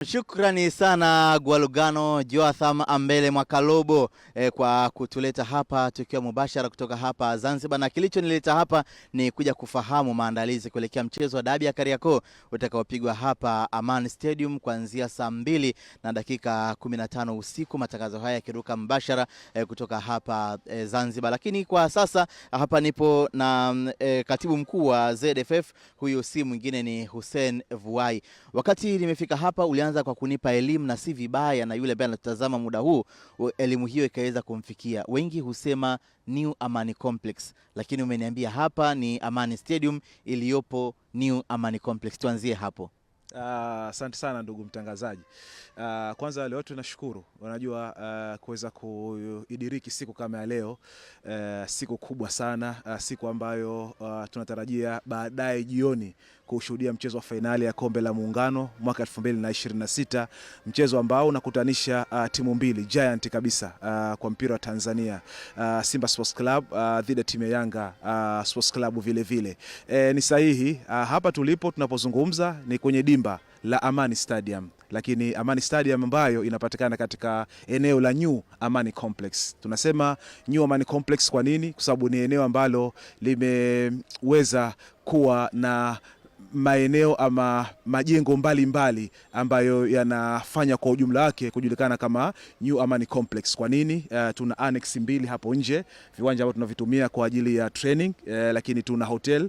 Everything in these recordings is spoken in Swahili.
Shukrani sana Gwalugano Joatham Ambele Mwakalobo kwa kutuleta hapa tukiwa mubashara kutoka hapa Zanzibar, na kilicho nileta hapa ni kuja kufahamu maandalizi kuelekea mchezo wa dabi ya Kariakoo utakaopigwa hapa Amani Stadium kuanzia saa 2 na dakika 15 usiku, matangazo haya yakiruka mbashara kutoka hapa Zanzibar. Lakini kwa sasa hapa nipo na katibu mkuu wa ZFF, huyu si mwingine ni Hussein Vuai. Wakati nimefika hapa ulianza kwa kunipa elimu, na si vibaya na yule ambaye anatazama muda huu elimu hiyo ikaweza kumfikia. Wengi husema New Amani Complex, lakini umeniambia hapa ni Amani Stadium iliyopo New Amani Complex. Tuanzie hapo. Asante sana ndugu mtangazaji. Kwanza leo tunashukuru, unajua kuweza kuidiriki siku kama ya leo, siku kubwa sana, siku ambayo tunatarajia baadaye jioni kushuhudia mchezo wa fainali ya Kombe la Muungano mwaka 2026, mchezo ambao unakutanisha timu mbili giant kabisa kwa mpira wa Tanzania, Simba Sports Club dhidi ya timu ya Yanga Sports Club vile vile. Ni sahihi, hapa tulipo tunapozungumza ni kwenye dimba la Amani Stadium, lakini Amani Stadium ambayo inapatikana katika eneo la New Amani Complex. Tunasema New Amani Complex kwa nini? Kwa sababu ni eneo ambalo limeweza kuwa na maeneo ama majengo mbalimbali ambayo yanafanya kwa ujumla wake kujulikana kama New Amani Complex. Kwa nini? Tuna annex 2 hapo nje, viwanja ambavyo tunavitumia kwa ajili ya training, lakini tuna hotel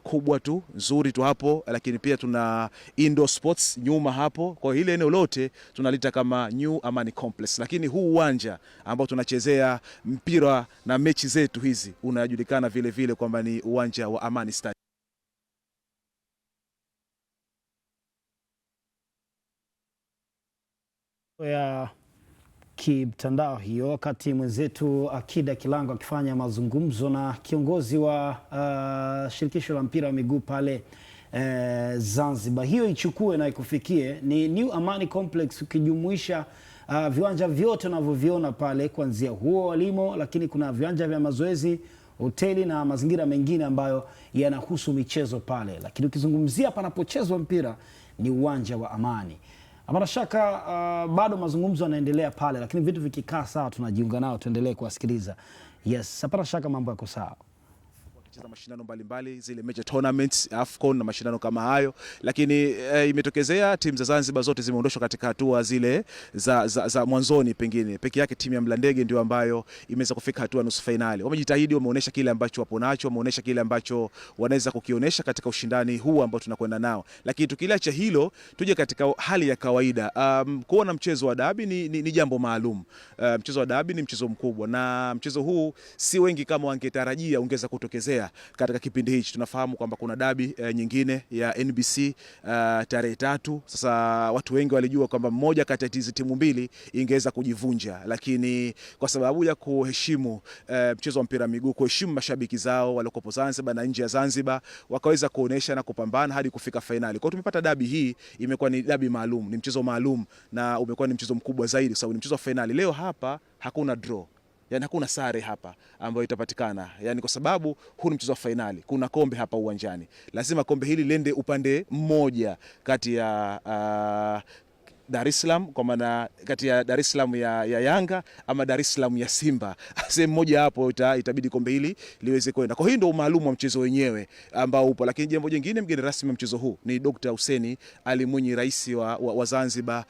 kubwa tu nzuri tu hapo, lakini pia tuna indoor sports nyuma hapo. Kwa hile eneo lote tunalita kama New Amani Complex, lakini huu uwanja ambao tunachezea mpira na mechi zetu hizi unajulikana vile vile kwamba ni uwanja wa Amani Stadium. Ya kimtandao hiyo, wakati mwenzetu Akida Kilango akifanya mazungumzo na kiongozi wa shirikisho la mpira wa miguu pale Zanzibar. Hiyo ichukue na ikufikie ni New Amani Complex, ukijumuisha viwanja vyote unavyoviona pale, kuanzia huo walimo, lakini kuna viwanja vya mazoezi, hoteli na mazingira mengine ambayo yanahusu michezo pale. Lakini ukizungumzia panapochezwa mpira ni uwanja wa Amani. Hapana shaka bado mazungumzo yanaendelea pale, lakini vitu vikikaa sawa tunajiunga nao tuendelee kuwasikiliza. Yes, hapana shaka mambo yako sawa. Wakicheza mashindano mbalimbali, zile major tournaments, AFCON na mashindano kama hayo, lakini imetokezea timu za Zanzibar zote zimeondoshwa katika hatua zile za mwanzoni. Pengine peke yake timu ya Mlandege ndio ambayo imeweza kufika hatua nusu finali. Wamejitahidi, wameonyesha kile ambacho wapo nacho, wameonyesha kile ambacho wanaweza kukionyesha katika ushindani huu ambao tunakwenda nao. Lakini tukiacha hilo, tuje katika hali ya kawaida. Kuona mchezo wa dabi ni jambo maalum. Mchezo wa dabi ni mchezo mkubwa, na mchezo huu si wengi kama wangetarajia ungeweza kutokezea katika kipindi hichi. Tunafahamu kwamba kuna dabi nyingine ya NBC tarehe 3. Sasa watu wengi walijua kwamba mmoja kati ya hizi timu mbili ingeweza kujivunja, lakini kwa sababu ya kuheshimu mchezo wa mpira miguu, kuheshimu mashabiki zao waliokuwa Zanzibar na nje ya Zanzibar, wakaweza kuonesha na kupambana hadi kufika finali. Kwa hiyo tumepata dabi hii, imekuwa ni dabi maalum, ni mchezo maalum, na umekuwa ni mchezo mkubwa zaidi kwa sababu ni mchezo wa finali. Leo hapa hakuna draw, yani hakuna sare hapa ambayo itapatikana, yani kwa sababu huu ni mchezo wa finali. Kuna kombe hapa uwanjani, lazima kombe hili lende upande mmoja kati ya Dar es Salaam, kwa maana kati ya Dar es Salaam ya Yanga ama Dar es Salaam ya Simba. Sehemu moja hapo itabidi kombe hili liweze kwenda. Kwa hiyo ndio maalum wa mchezo wenyewe ambao upo. Lakini jambo jingine, mgeni rasmi wa mchezo huu ni Dr. Hussein Ali Mwinyi, rais wa Zanzibar,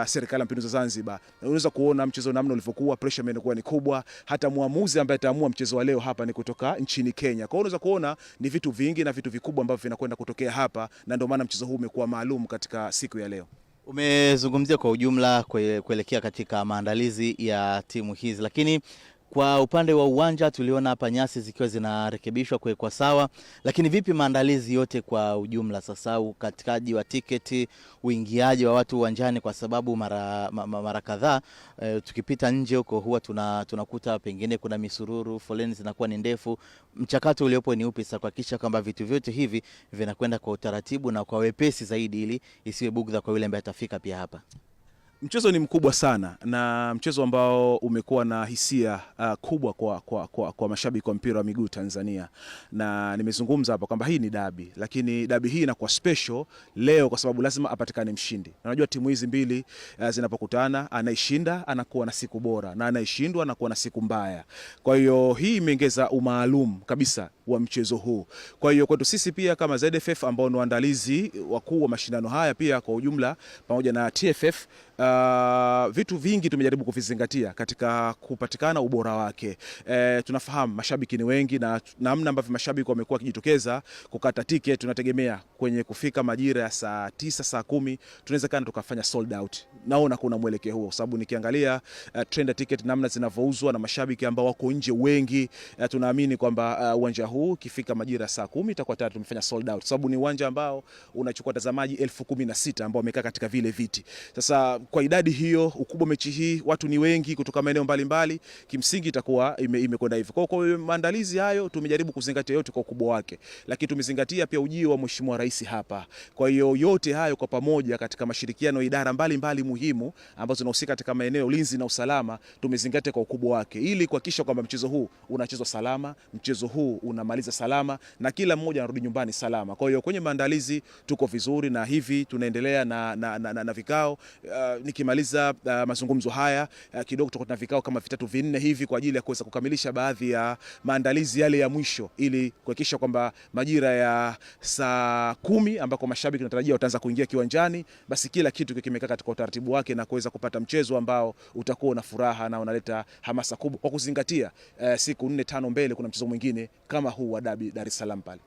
serikali ya Mapinduzi Zanzibar. Unaweza kuona mchezo namna ulivyokuwa, pressure imekuwa ni kubwa. Hata muamuzi ambaye ataamua mchezo wa leo hapa ni kutoka nchini Kenya. Kwa hiyo unaweza kuona ni vitu vingi na vitu vikubwa ambavyo vinakwenda kutokea hapa, na ndio maana mchezo huu umekuwa maalum katika siku ya leo. Umezungumzia kwa ujumla kuelekea katika maandalizi ya timu hizi, lakini kwa upande wa uwanja tuliona hapa nyasi zikiwa zinarekebishwa kwa sawa, lakini vipi maandalizi yote kwa ujumla sasa, ukatikaji wa tiketi, uingiaji wa watu uwanjani? Kwa sababu mara kadhaa tukipita nje huko huwa tunakuta pengine kuna misururu, foleni zinakuwa ni ndefu. Mchakato uliopo ni upi sasa kuhakikisha kwamba vitu vyote hivi vinakwenda kwa utaratibu na kwa wepesi zaidi, ili isiwe bugdha kwa yule ambaye atafika pia hapa? Mchezo ni mkubwa sana na mchezo ambao umekuwa na hisia kubwa kwa mashabiki wa mpira wa miguu Tanzania, na nimezungumza hapo kwamba hii ni dabi, lakini dabi hii inakuwa special leo kwa sababu lazima apatikane mshindi. Unajua timu hizi mbili zinapokutana, anaishinda anakuwa na siku bora na anaishindwa anakuwa na siku mbaya. Kwa hiyo hii imeongeza umaalum kabisa wa mchezo huu. Kwa hiyo kwetu sisi pia kama ZFF ambao ni waandalizi wakuu wa mashindano haya pia kwa ujumla pamoja na TFF, vitu vingi tumejaribu kuvizingatia katika kupatikana ubora wake. Tunafahamu mashabiki ni wengi na namna ambavyo mashabiki wamekuwa wakijitokeza kukata tiketi, tunategemea kwenye kufika majira ya saa 9 saa 10 tunaweza kana tukafanya sold out. Naona kuna mwelekeo huo sababu nikiangalia trend ya ticket namna zinavyouzwa na mashabiki ambao wako nje wengi, tunaamini kwamba uwanja huu ukifika majira ya saa 10 itakuwa tayari tumefanya sold out, sababu ni uwanja ambao unachukua watazamaji 16,000 ambao wamekaa katika vile viti. Sasa kwa idadi hiyo, ukubwa mechi hii, watu ni wengi kutoka maeneo mbalimbali, kimsingi itakuwa imekwenda hivyo. Kwa maandalizi hayo tumejaribu kuzingatia yote kwa ukubwa wake, lakini tumezingatia pia ujio wa Mheshimiwa Rais hapa. Kwa hiyo yote hayo kwa pamoja katika mashirikiano ya idara mbalimbali muhimu ambazo zinahusika katika maeneo ya ulinzi na usalama, tumezingatia kwa ukubwa wake ili kuhakikisha kwamba mchezo huu unachezwa salama, mchezo huu unamaliza salama na kila mmoja anarudi nyumbani salama. Kwa hiyo kwenye maandalizi tuko vizuri na hivi tunaendelea na vikao. Nikimaliza mazungumzo haya kidogo tutakuwa na vikao kama 3-4 hivi kwa ajili ya kuweza kukamilisha baadhi ya maandalizi yale ya mwisho ili kuhakikisha kwamba majira ya saa 10 ambako mashabiki tunatarajia wataanza kuingia kiwanjani, basi kila kitu kimekaa katika utaratibu wake na kuweza kupata mchezo ambao utakuwa na furaha na unaleta hamasa kubwa kwa kuzingatia siku 4-5 mbele kuna mchezo mwingine kama huu wa dabi Dar es Salaam pale.